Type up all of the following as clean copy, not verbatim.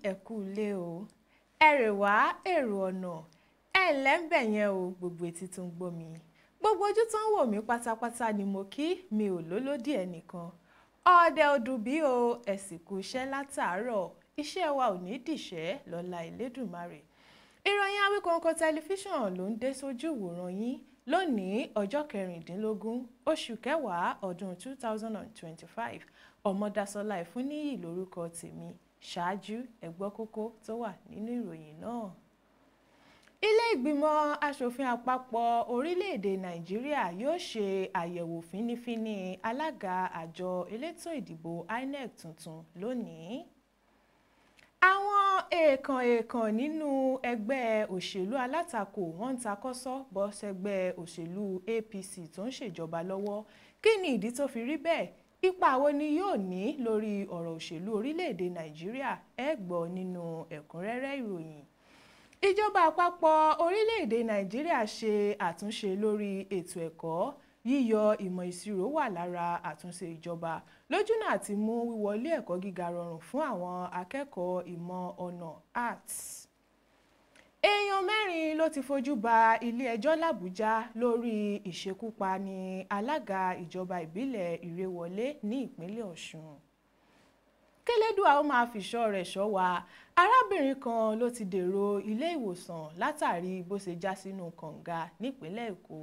ẹ kú ilé o, ẹrè wá èrò ọ̀nà, ẹ ǹlẹ́ ń bẹ̀ yẹn o, gbogbo etí tó ń gbọ́ mi. Gbogbo ojú tó ń wò mí pátápátá ni mo kí, mi ò lólódì ẹnìkan. Ọdẹ ọdún bí o, ẹ sì kú iṣẹ́ látàárọ̀, iṣẹ́ wa ò ní dìṣẹ́ lọ́lá Elédùmarè. Ìròyìn Awíkonko tẹlifíṣàn ló ń dé sójú ìwòran yín lónìí ọjọ́ 16 oṣù kẹwàá ọdún 2025. Ọmọdásọ́lá Ìfúnníyì lórúkọ tèmi. Ṣáájú ẹ gbọ́ kókó tó wà nínú ìròyìn náà. Ilé ìgbìmọ̀ aṣòfin àpapọ̀ orílẹ̀-èdè Nàìjíríà yóò ṣe àyẹ̀wò fínífíní alága àjọ elétò ìdìbò INEC tuntun lónìí. Àwọn èèkàn nínú ẹgbẹ́ òṣèlú alátakò wọ́n ń takọ́sọ́ bọ́ sẹ́gbẹ́ òṣèlú APC tó ń ṣèjọba lọ́wọ́. Kí ni ìdí tó fi rí bẹ́ẹ̀? Ipa wo ni yóò ní lórí ọ̀rọ̀ òṣèlú orílẹ̀-èdè Nàìjíríà? Ẹ gbọ́ nínú ẹ̀kúnrẹ́rẹ́ ìròyìn. Ìjọba àpapọ̀ orílẹ̀-èdè Nàìjíríà ṣe àtúnṣe lórí ètò ẹ̀kọ́. Yíyọ ìmọ̀ ìṣirò wà lára àtúnṣe ìjọba lójúnà àti mú wíwọlé ẹ̀kọ́ gíga rọrùn fún àwọn akẹ́kọ̀ọ́ ìmọ̀ ọ̀nà arts. Èèyàn 4 ló ti fojú ba ilé-ẹjọ́ l'Àbújá lórí ìṣekúpani alága ìjọba ìbílẹ̀ Ìrèwọlé ní ìpínlẹ̀ Ọ̀ṣun. K'Ẹlẹ́dùà ó máa fìṣọ́ rẹ̀ ṣọ́ wa. Arábìnrin kan ló ti dèrò ilé ìwòsàn látàrí bó ṣe já sínú kànga nípínlẹ̀ Èkó.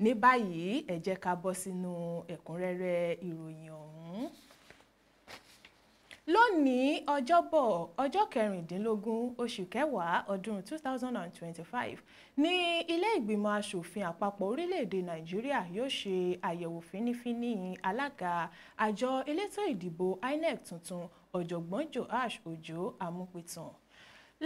Ní báyìí ẹ jẹ́ ká bọ́ sínú ẹ̀kúnrẹ́rẹ́ ìròyìn ọ̀hún. Lónìí ọjọ́bọ̀ ọjọ́ 16 oṣù kẹwàá ọdún 2025 ní ilé ìgbìmọ̀ aṣòfin àpapọ̀ orílẹ̀-èdè Nàìjíríà yóò ṣe àyẹ̀wò fínífíní alága àjọ elétò ìdìbò INEC tuntun ọ̀jọ̀gbọ́n Joash Òjó Amúpìtàn.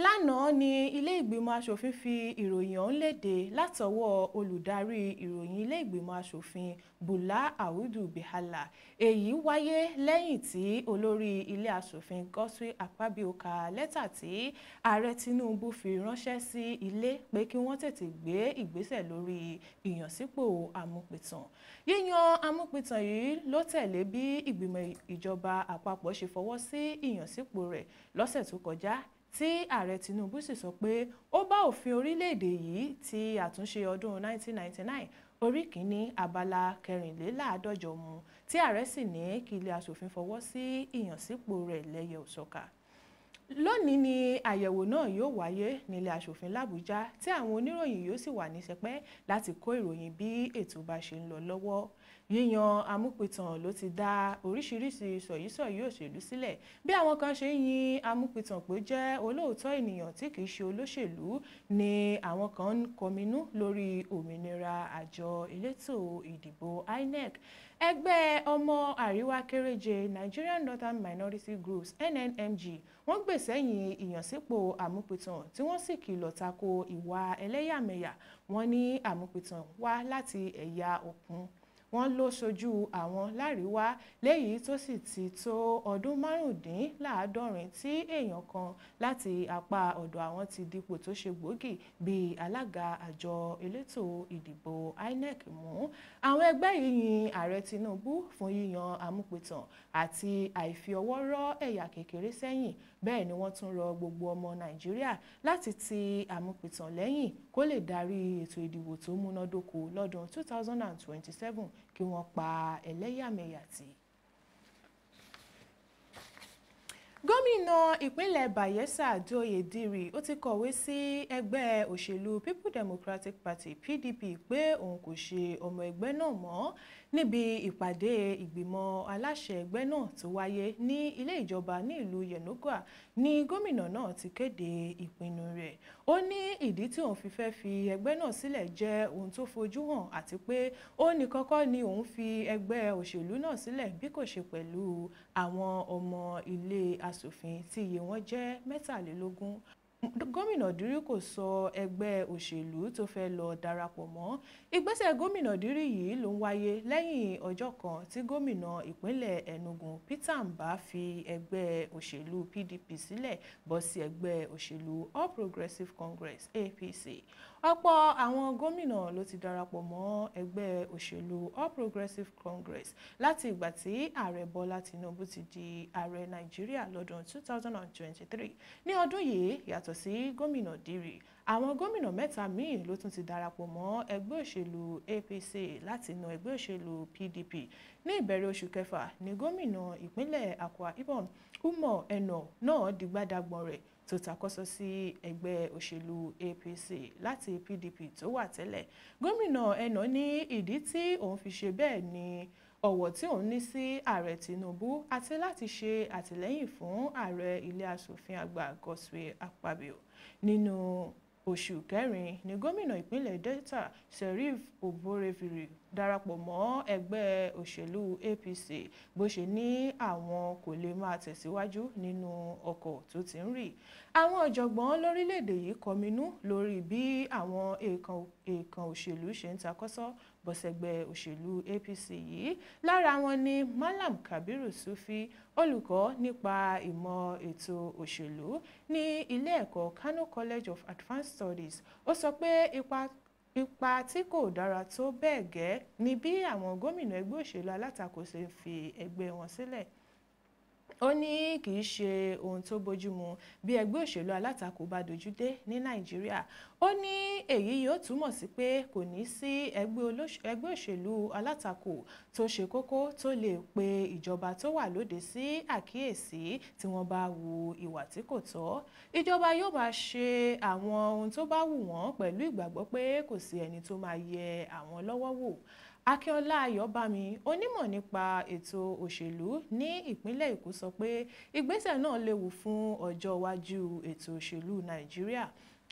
Lánàá ni ilé ìgbìmọ̀ aṣòfin fi ìròyìn ọ̀hún léde látọwọ́ olùdarí ìròyìn ilé ìgbìmọ̀ aṣòfin Bùlá Audu Bihala. Èyí wáyé lẹ́yìn tí olórí ilé aṣòfin Godswill Akpabio ka lẹ́tà tí ààrẹ Tinubu fi ránṣẹ́ sí ilé pé kí wọ́n tètè gbé ìgbésẹ̀ lórí ìyànsípò Amúpìtàn. Yíyan Amúpìtàn yìí ló tẹ̀lé bí ìgbìmọ̀ ìjọba àpapọ̀ ṣe fọwọ́ sí ìyànsípò rẹ̀ lọ́sẹ̀ tó kọjá tí ààrẹ Tinubu sì sọ pé ó bá òfin orílẹ̀-èdè yìí ti àtúnṣe ọdún 1999 orí kìíní abala 54 mu tí ààrẹ sì ní kí ilé aṣòfin fọwọ́ sí ìyànsípò rẹ̀ lẹ́yẹ òṣọ́ka. Lónìí ni àyẹ̀wò náà yóò wáyé nílé aṣòfin l'Àbújá tí àwọn oníròyìn yóò sì wà ní sẹpẹ́ láti kó ìròyìn bí ètò bá ṣe ń lọ lọ́wọ́. Yíyan Amúpìtàn ló ti dá oríṣiríṣi sọ̀yísọ̀yí òṣèlú sílẹ̀ bí àwọn kan ṣe ń yin Amúpìtàn pé jẹ́ olóòótọ́ ènìyàn tí kìí ṣe olóṣèlú ni àwọn kan ń kọminú lórí òmìnira àjọ elétò ìdìbò INEC. Ẹgbẹ́ ọmọ àríwá kéréje Nigerian Northern Minority Groups NNMG wọ́n gbè sẹ́yìn ìyànsípò Amúpìtàn tí wọ́n sì kìlọ̀ tako ìwà ẹlẹ́yàmẹ̀yà. Wọ́n ní Amúpìtàn wá láti ẹ̀yà Òkun. Wọ́n ló ṣojú àwọn láríwá léyìí tó sì ti tó ọdún 75 tí èèyàn kan láti apá ọ̀dọ̀ àwọn ti dípò tó ṣe gbòógì bíi alága àjọ elétò ìdìbò INEC mú. Àwọn ẹgbẹ́ yìí yin ààrẹ Tinubu fún yíyan Amúpìtàn àti àìfi ọwọ́ rọ́ ẹ̀yà kékeré sẹ́yìn. Bẹ́ẹ̀ ni wọ́n tún rọ gbogbo ọmọ Nàìjíríà láti ti Amúpìtàn lẹ́yìn kó lè darí ètò ìdìbò tó múnádóko lọ́dún 2027 kí wọ́n pa ẹlẹ́yàmẹ̀yà tì. Gómìnà ìpínlẹ̀ Bayelsa Doye Diri ó ti kọ̀wé sí ẹgbẹ́ òṣèlú People Democratic Party PDP pé òun kò ṣe ọmọ ẹgbẹ́ náà mọ́. Níbi ìpàdé ìgbìmọ̀ aláṣẹ ẹgbẹ́ náà tó wáyé ní ilé ìjọba ní ìlú Yenagoa ni gómìnà náà ti kéde ìpinnu rẹ̀. Ó ní ìdí tí òun fi fẹ́ fi ẹgbẹ́ náà sílẹ̀ jẹ́ ohun tó fojú hàn àti pé ó ní kọ́kọ́ ni òun fi ẹgbẹ́ òṣèlú náà sílẹ̀ bí kò ṣe pẹ̀lú àwọn ọmọ ilé aṣòfin tí iye wọn jẹ́ 23. Gómìnà Diri kò sọ ẹgbẹ́ òṣèlú tó fẹ́ lọ darapọ̀ mọ́. Ìgbésẹ̀ gómìnà Diri yìí ló ń wáyé lẹ́yìn ọjọ́ kan tí gómìnà ìpínlẹ̀ Enugu Peter Mbah fi ẹgbẹ́ òṣèlú PDP sílẹ̀ bọ́ sí ẹgbẹ́ òṣèlú All Progressives Congress APC. ọ̀pọ̀ àwọn gómìnà ló ti darapọ̀ mọ́ ẹgbẹ́ òṣèlú All Progressives Congress láti ìgbà tí ààrẹ Bọ́lá Tinubu ti di ààrẹ Nàìjíríà lọ́dún 2023. Ní ọdún yìí, yàtọ̀ sí gómìnà Dírì, àwọn gómìnà mẹ́ta míì ló tún ti darapọ̀ mọ́ ẹgbẹ́ òṣèlú APC láti inú ẹgbẹ́ òṣèlú PDP. Ní ìbẹ̀rẹ̀ oṣù kẹfà ni gómìnà ìpínlẹ̀ Akwa Ibom Umo Eno náà dìgbàdàgbọ̀n rẹ̀ tó takọ́sọ sí ẹgbẹ́ òṣèlú APC láti PDP tó wà tẹ́lẹ̀. Gómìnà Eno ní ìdí tí òun fi ṣe bẹ́ẹ̀ ni ọ̀wọ̀ tí òun ní sí ààrẹ Tinubu àti láti ṣe àtìlẹ́yìn fún ààrẹ ilé aṣòfin àgbà Godswill Akpabio. Nínú oṣù kẹrin ni gómìnà ìpínlẹ̀ Delta Sheriff Oboreviri darapọ̀ mọ́ ẹgbẹ́ òṣèlú APC bó ṣe ní àwọn kò lè máa tẹ̀síwájú nínú ọkọ̀ tó ti ń rì. Àwọn ọ̀jọ̀gbọ́n lórílẹ̀‐èdè yìí kọminú lórí bí àwọn èèkàn òṣèlú ṣe ń takọ́sọ́ bọ́sẹ̀gbẹ́ òṣèlú APC yìí. Lára wọn ni Malam Kabiru Sufi, olùkọ́ nípa ìmọ̀ ètò òṣèlú ní ilé ẹ̀kọ́ Kano College of Advanced Studies. Ó sọ pé ipa tí kò dára tó bẹ́ẹ̀ gẹ́ ni bí àwọn gómìnà ẹgbẹ́ òṣèlú alátakò ṣe ń fi ẹgbẹ́ wọn sílẹ̀. Ó ní kì í ṣe ohun tó bójúmu bí ẹgbẹ́ òṣèlú alátakò bá dojú dé ní Nàìjíríà. Ó ní èyí yóò túmọ̀ sí pé kò ní sí ẹgbẹ́ òṣèlú alátakò tó ṣe kókó tó lè pe ìjọba tó wà lóde sí àkíyèsí tí wọ́n bá hu ìwà tí kò tọ́. Ìjọba yóò máa ṣe àwọn ohun tó bá wù wọ́n pẹ̀lú ìgbàgbọ́ pé kò sí ẹni tó máa yẹ àwọn lọ́wọ́ wò. Akínọlá Ayọ̀bámi, onímọ̀ nípa ètò òṣèlú ní ìpínlẹ̀ Èkó, sọ pé ìgbésẹ̀ náà léwu fún ọjọ́ iwájú ètò òṣèlú Nàìjíríà.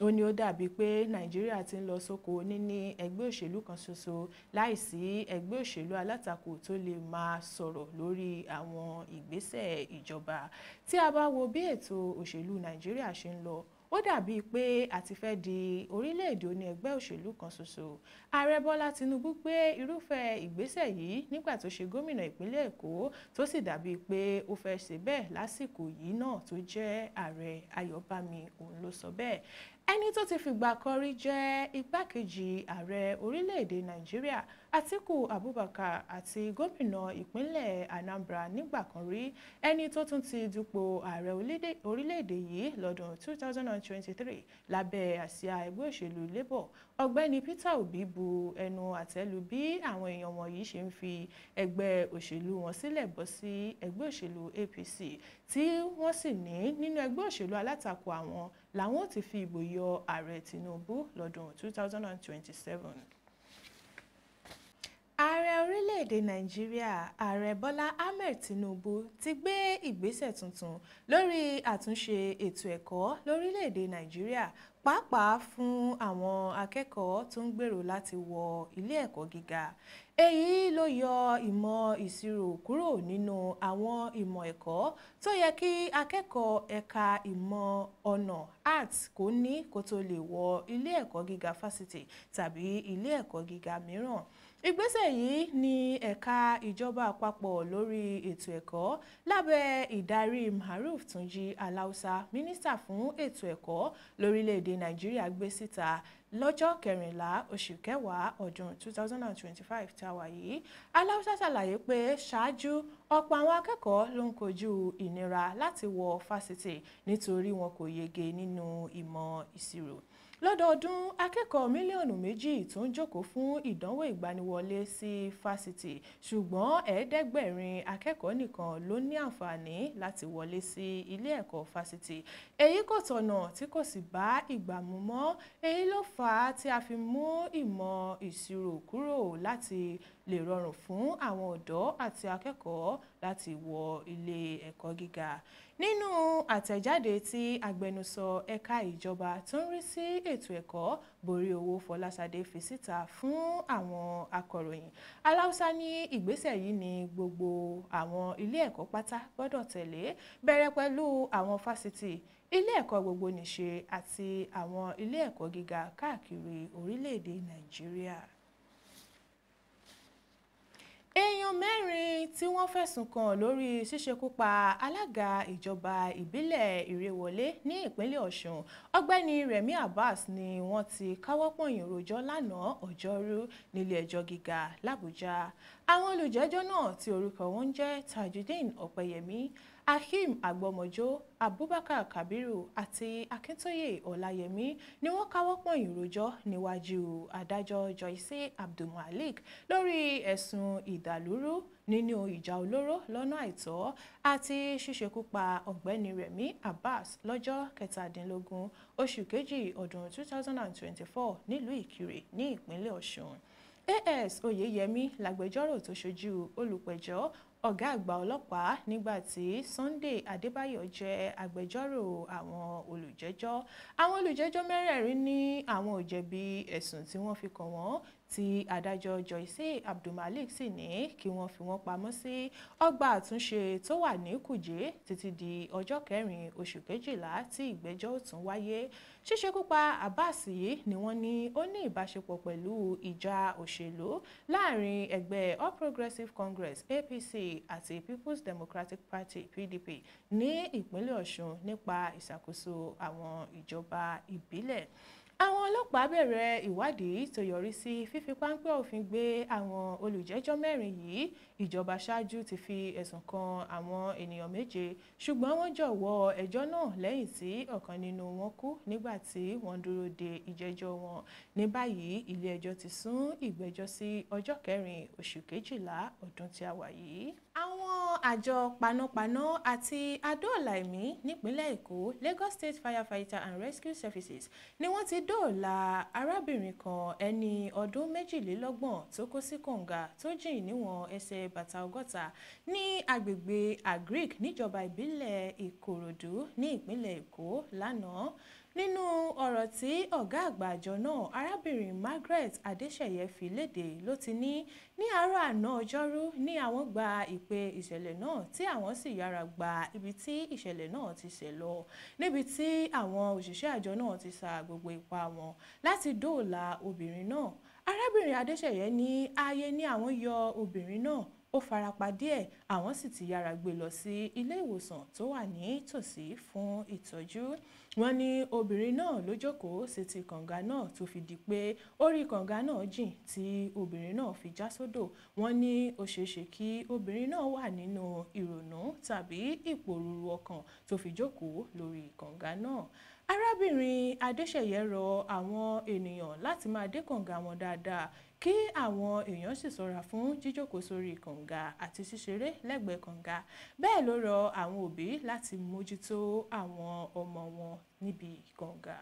Ó ní ó dàbí pé Nàìjíríà ti ń lọ sóko níní ẹgbẹ́ òṣèlú kan ṣoṣo láìsí ẹgbẹ́ òṣèlú alátakò tó lè máa sọ̀rọ̀ lórí àwọn ìgbésẹ̀ ìjọba. Tí a bá wo bí ètò òṣèlú Nàìjíríà ṣe ń lọ, ó dàbíi pé a ti fẹ́ di orílẹ̀-èdè oní ẹgbẹ́ òṣèlú kan ṣoṣo. Ààrẹ Bọ́lá Tinubu gbé irúfẹ́ ìgbésẹ̀ yìí nígbà tó ṣe gómìnà ìpínlẹ̀ Èkó, tó sì dàbíi pé ó fẹ́ ṣe bẹ́ẹ̀ lásìkò yìí náà tó jẹ́ ààrẹ. Ayọ̀bámi òun ló sọ bẹ́ẹ̀. Ẹni tó ti fìgbà kan rí jẹ́ igbákejì ààrẹ orílẹ̀-èdè Nàìjíríà Atiku Abubakar àti gómìnà ìpínlẹ̀ Anambra nígbà kan rí, ẹni tó tún ti dupò ààrẹ orílẹ̀-èdè yìí lọ́dún 2023 lábẹ́ àsíá ẹgbẹ́ òṣèlú Labour, ọ̀gbẹ́ni Peter Obi bu ẹnu àtẹ́ lù bí àwọn èèyàn wọ̀nyí ṣe ń fi ẹgbẹ́ òṣèlú wọn sílẹ̀ bọ́ sí ẹgbẹ́ òṣèlú APC, tí wọ́n sì ní nínú ẹgbẹ́ òṣèlú alátakò àwọn làwọn ò ti fi ìbò yọ ààrẹ Tinubu lọ́dún 2027. Ààrẹ orílẹ̀-èdè Nàìjíríà, Ààrẹ Bọ́lá Ahmed Tinubu ti gbé ìgbésẹ̀ tuntun lórí àtúnṣe ètò ẹ̀kọ́ lórílẹ̀-èdè Nàìjíríà, pàápàá fún àwọn akẹ́kọ̀ọ́ tó ń gbèrò láti wọ ilé ẹ̀kọ́ gíga. Èyí ló yọ ìmọ̀ ìṣirò kúrò nínú àwọn ìmọ̀ ẹ̀kọ́ tó yẹ kí akẹ́kọ̀ọ́ ẹ̀ka ìmọ̀ ọ̀nà arts kó ní kó tó lè wọ ilé ẹ̀kọ́ gíga fásitì tàbí ilé ẹ̀kọ́ gíga mìíràn. Ìgbésẹ̀ yìí ni ẹ̀ka ìjọba àpapọ̀ lórí ètò ẹ̀kọ́ lábẹ́ ìdarí Maruf Tunji Alausa, mínísítà fún ètò ẹ̀kọ́ lórílẹ̀-èdè Nàìjíríà, gbé síta lọ́jọ́ 14 oṣù kẹwàá ọdún 2025 táwa yìí. Alausa ṣàlàyé pé ṣáájú ọ̀pọ̀ àwọn akẹ́kọ̀ọ́ ló ń kojú ìnira láti wọ fásitì nítorí wọn kò yege nínú ìmọ̀ ìṣirò. Lọ́dọọdún, akẹ́kọ̀ọ́ mílíọ̀nù 2 tó ń jókòó fún ìdánwò ìgbaniwọlé sí fásitì, ṣùgbọ́n 700 akẹ́kọ̀ọ́ nìkan ló ní àǹfààní láti wọlé sí ilé ẹ̀kọ́ fásitì. Èyí kò tọ̀nà tí kò sì bá ìgbà mu mọ́. Èyí ló fà á tí a fi mú ìmọ̀ ìṣirò kúrò láti lè rọrùn fún àwọn ọ̀dọ́ àti akẹ́kọ̀ọ́ láti wọ ilé ẹ̀kọ́ gíga. Nínú àtẹ̀jáde tí agbẹnusọ ẹ̀ka ìjọba tó ń rí sí ètò ẹ̀kọ́ Boríowó Fọláṣadé fi síta fún àwọn akọ̀ròyìn, Alausa ní ìgbésẹ̀ yìí ní gbogbo àwọn ilé ẹ̀kọ́ pátá gbọ́dọ̀ tẹ̀lé, bẹ̀rẹ̀ pẹ̀lú àwọn fásitì, ilé ẹ̀kọ́ gbogbonìṣe àti àwọn ilé ẹ̀kọ́ gíga káàkiri orílẹ̀-èdè Nàìjíríà. Èèyàn 4 tí wọ́n fẹ̀sùn kàn lórí ṣíṣekúpa alága ìjọba ìbílẹ̀ Ìrèwọlé ní ìpínlẹ̀ Ọ̀ṣun ọ̀gbẹ́ni Rẹ̀mí Abbas ni wọ́n ti káwọ́ pọ̀nyìn rojọ́ lánàá ọjọ́rú nílé ẹjọ́ gíga l'Àbújá. Àwọn olùjẹ́jọ́ náà tí orúkọ wọn jẹ́ Tajudeen Ọ̀pẹ́yẹmí, Hakeem Agbọ́mọjọ́, Abubakar Kabiru àti Akíntóyè Ọláyẹmí ni wọ́n káwọ́ pọ̀nyìn rojọ́ níwájú adájọ́ Joyce Abdulmalik lórí ẹ̀sùn ìdàlúrú, nínú ìjà olóró lọ́nà àìtọ́ àti ṣíṣekúpa ọ̀gbẹ́ni Rẹ̀mí Abbas lọ́jọ́ 17 oṣù kejì ọdún 2024 nílùú Ìkirè ní ìpínlẹ̀ Ọ̀ṣun. AS Oyeyemi lágbẹjọ́rò tó ṣojú olùpẹ̀jọ́ ọ̀gá àgbà ọlọ́pàá nígbà tí Sunday Adébáyọ̀ jẹ́ agbẹjọ́rò àwọn olùjẹ́jọ́. Àwọn olùjẹ́jọ́ mẹ́rẹ̀ẹ̀rin ní àwọn ò jẹ̀bi ẹ̀sùn tí wọ́n fi kàn wọ́n, tí adájọ́ Joyce Abdulmalik sì ní kí wọ́n fi wọ́n pamọ́ sí ọgbà àtúnṣe tó wà ní Kùjé títí di ọjọ́ 4 oṣù kejìlá tí ìgbẹ́jọ́ ó tún wáyé. Ṣíṣekúpa Abbas yìí ni wọ́n ní ó ní ìbáṣepọ̀ pẹ̀lú ìjà òṣèlú láàrin ẹgbẹ́ All Progressives Congress APC àti People's Democratic Party PDP ní ìpínlẹ̀ Ọ̀ṣun nípa ìṣàkóso àwọn ìjọba ìbílẹ̀. Àwọn ọlọ́pàá bẹ̀rẹ̀ ìwádìí tó yọrí sí fífi páńpẹ́ òfin gbé àwọn olùjẹ́jọ́ mẹ́rin yìí. Ìjọba ṣáájú ti fi ẹ̀sùn kan àwọn ènìyàn 7, ṣùgbọ́n wọ́n jọ̀wọ́ ẹjọ́ náà lẹ́yìn tí ọ̀kan nínú wọn kú nígbà tí wọ́n dúró de ìjẹ́jọ́ wọn. Ní báyìí, ilé ẹjọ́ ti sún ìgbẹ́jọ́ sí ọjọ́ 4 oṣù kejìlá ọdún tí a wà yìí. Àwọn àjọ panápaná àti adóòlà-ẹ̀mí nípínlẹ̀ Èkó, Lagos State Firefighter and Rescue Services, ni wọ́n ti dóòlà arábìnrin kan ẹni ọdún 22 tó kó sí kànga tó jìn níwọ̀n ẹsẹ̀ bàtà 60 ní agbègbè Agric níjọba ìbílẹ̀ Ìkòròdú ní ìpínlẹ̀ Èkó lánàá. Nínú ọ̀rọ̀ tí ọ̀gá àgbà àjọ náà, arábìnrin Margaret Adéṣeyẹ fi léde ló ti ní àárọ̀ àná ọjọ́rú ní àwọn gba ìpè ìṣẹ̀lẹ̀ náà tí àwọn sì yára gba ibi tí ìṣẹ̀lẹ̀ náà ti ṣẹ̀ lọ, níbi tí àwọn òṣìṣẹ́ àjọ náà ti sa gbogbo ipá wọn láti dóòlà obìnrin náà. Arábìnrin Adéṣeyẹ ní ààyè ni àwọn yọ obìnrin náà, ó farapa díẹ̀, àwọn sì ti yára gbé lọ sí ilé ìwòsàn tó wà ní tòsí fún ìtọ́jú. Wọ́n ní obìnrin náà ló jókòó sí ti kànga náà tó fi di pé orí kànga náà jìn tí obìnrin náà fi já sódò. Wọ́n ní ó ṣeéṣe kí obìnrin náà wà nínú ìrònú tàbí ìpòrúru ọkàn tó fi jókòó lórí kànga náà. Arábìnrin Adéṣeyẹ rọ àwọn ènìyàn láti máa dé kànga wọn dáadáa, kí àwọn èèyàn sì ṣọ́ra fún jíjókòó sórí kànga àti ṣíṣeré lẹ́gbẹ̀ẹ́ kànga. Bẹ́ẹ̀ ló rọ àwọn òbí láti mójútó àwọn ọmọ wọn níbi kànga.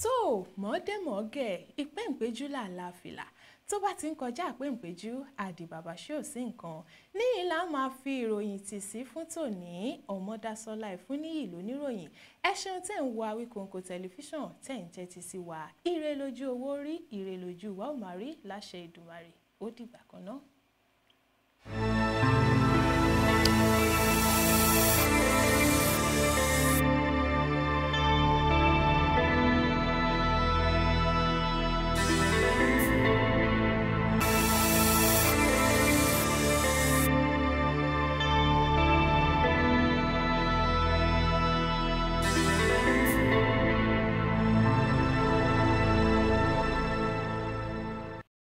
tó mọ̀ọ́dẹ́mọ̀ọ́gẹ̀ ìpéǹpéjú làlá fìlà tó bá ti ń kọjá ìpéǹpéjú àdìbàbà ṣé ò sí nǹkan. níyì la máa fi ìròyìn tì sí fún tòní. Ọmọdásọ́lá Ìfúnníyì lóníròyìn. Ẹ ṣeun tẹ́ ń wo Awíkonko tẹlifíṣàn, tẹ́ ń tẹ́tí sí wa. Ire lójú owó rí, ire lójú wa ó máa rí láṣẹ Èdùmàrè. Ó dìgbà kan náà.